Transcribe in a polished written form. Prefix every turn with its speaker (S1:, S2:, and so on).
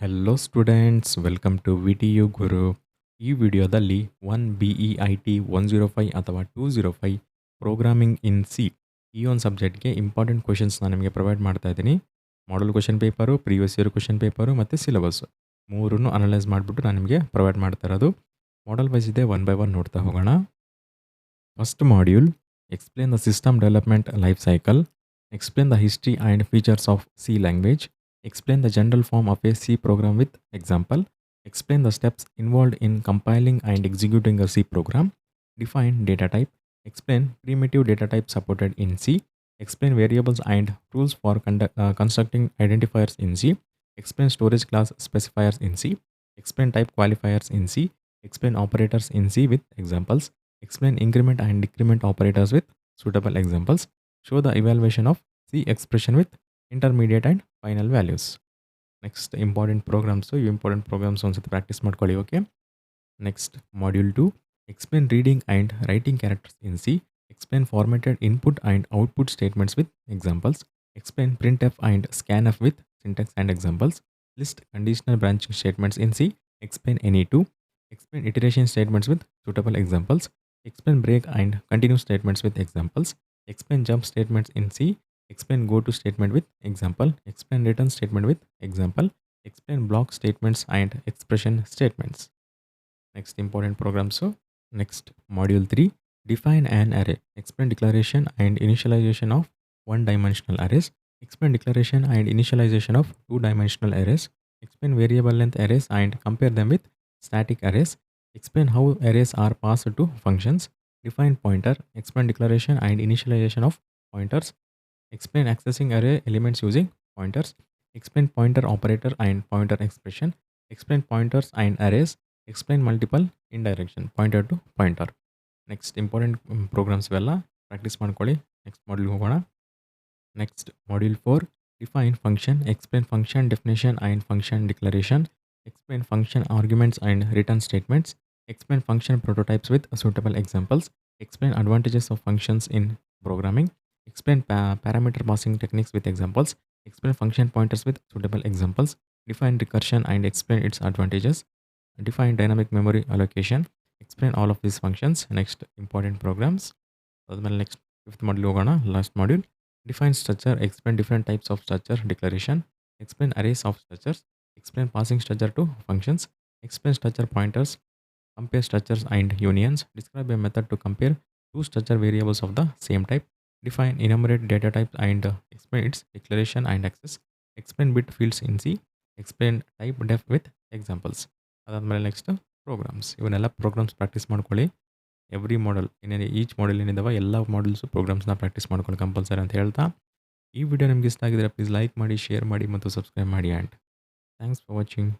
S1: Hello students, welcome to VTU Guru. ಈ ವಿಡಿಯೋದಲ್ಲಿ 1BEIT 105 ಅಥವಾ 205 ಪ್ರೋಗ್ರಾಮಿಂಗ್ ಇನ್ ಸಿ ಈ ಒಂದು ಸಬ್ಜೆಕ್ಟ್ಗೆ ಇಂಪಾರ್ಟೆಂಟ್ ಕ್ವೆಶನ್ಸ್ ನಾನು ನಿಮಗೆ ಪ್ರೊವೈಡ್ ಮಾಡ್ತಾ ಇದ್ದೀನಿ. Model question paper, previous year question paper ಮತ್ತು ಸಿಲೆಬಸ್ ಮೂರನ್ನು ಅನಲೈಸ್ ಮಾಡಿಬಿಟ್ಟು ನಾನು ನಿಮಗೆ ಪ್ರೊವೈಡ್ ಮಾಡ್ತಾ ಇರೋದು. ಮಾಡಲ್ ವೈಸ್ ಇದೆ, ಒನ್ ಬೈ ಒನ್ ನೋಡ್ತಾ ಹೋಗೋಣ. First module, explain the system development life cycle, explain the history and features of C language, explain the general form of a C program with example, explain the steps involved in compiling and executing a C program, define data type, explain primitive data type supported in C, explain variables and rules for constructing identifiers in C, explain storage class specifiers in C, explain type qualifiers in C, explain operators in C with examples, explain increment and decrement operators with suitable examples, show the evaluation of C expression with intermediate and final values. Next, important programs. So you important programs once practice ಮಾಡ್ಕೊಳ್ಳಿ. Okay. Next, module 2, explain reading and writing characters in C, explain formatted input and output statements with examples, explain printf and scanf with syntax and examples, list conditional branching statements in C, explain any two, explain iteration statements with suitable examples, explain break and continue statements with examples, explain jump statements in C, explain go to statement with example, explain return statement with example, explain block statements and expression statements. Next, important program. So next, module 3, define an array, explain declaration and initialization of one-dimensional arrays, explain declaration and initialization of two-dimensional arrays, explain variable length arrays and compare them with static arrays, explain how arrays are passed to functions, define pointer, explain declaration and initialization of pointers, explain accessing array elements using pointers, explain pointer operator and pointer expression, explain pointers and arrays, explain multiple indirection pointer to pointer. Next, important programs ಇವೆಲ್ಲ practice ಮಾಡ್ಕೊಳ್ಳಿ. Next module ಹೋಗೋಣ. Next, module 4, define function, explain function definition and function declaration, explain function arguments and return statements, explain function prototypes with suitable examples, explain advantages of functions in programming, explain parameter passing techniques with examples, explain function pointers with suitable examples, define recursion and explain its advantages, define dynamic memory allocation, explain all of these functions. Next, important programs. Next, fifth module ಹೋಗೋಣ. Last module, define structure, explain different types of structure declaration, explain arrays of structures, explain passing structure to functions, explain structure pointers, compare structures and unions, describe a method to compare two structure variables of the same type, define enumerate data types and explain its declaration and access, explain bit fields in C, explain type def with examples. ಅದಾದಮೇಲೆ next programmes. ಇವನ್ನೆಲ್ಲ programmes practice ಮಾಡ್ಕೊಳ್ಳಿ. Every ಮಾಡಲ್ each ಮಾಡಲ್ ಏನಿದಾವೆ ಎಲ್ಲ models ಪ್ರೋಗ್ರಾಮ್ಸ್ನ practice ಮಾಡ್ಕೊಳ್ಳಿ compulsory ಅಂತ ಹೇಳ್ತಾ, ಈ video ನಿಮ್ಗೆ ಇಷ್ಟ ಆಗಿದ್ರೆ ಪ್ಲೀಸ್ ಲೈಕ್ ಮಾಡಿ, ಶೇರ್ ಮಾಡಿ ಮತ್ತು ಸಬ್ಸ್ಕ್ರೈಬ್ ಮಾಡಿ. And thanks for watching.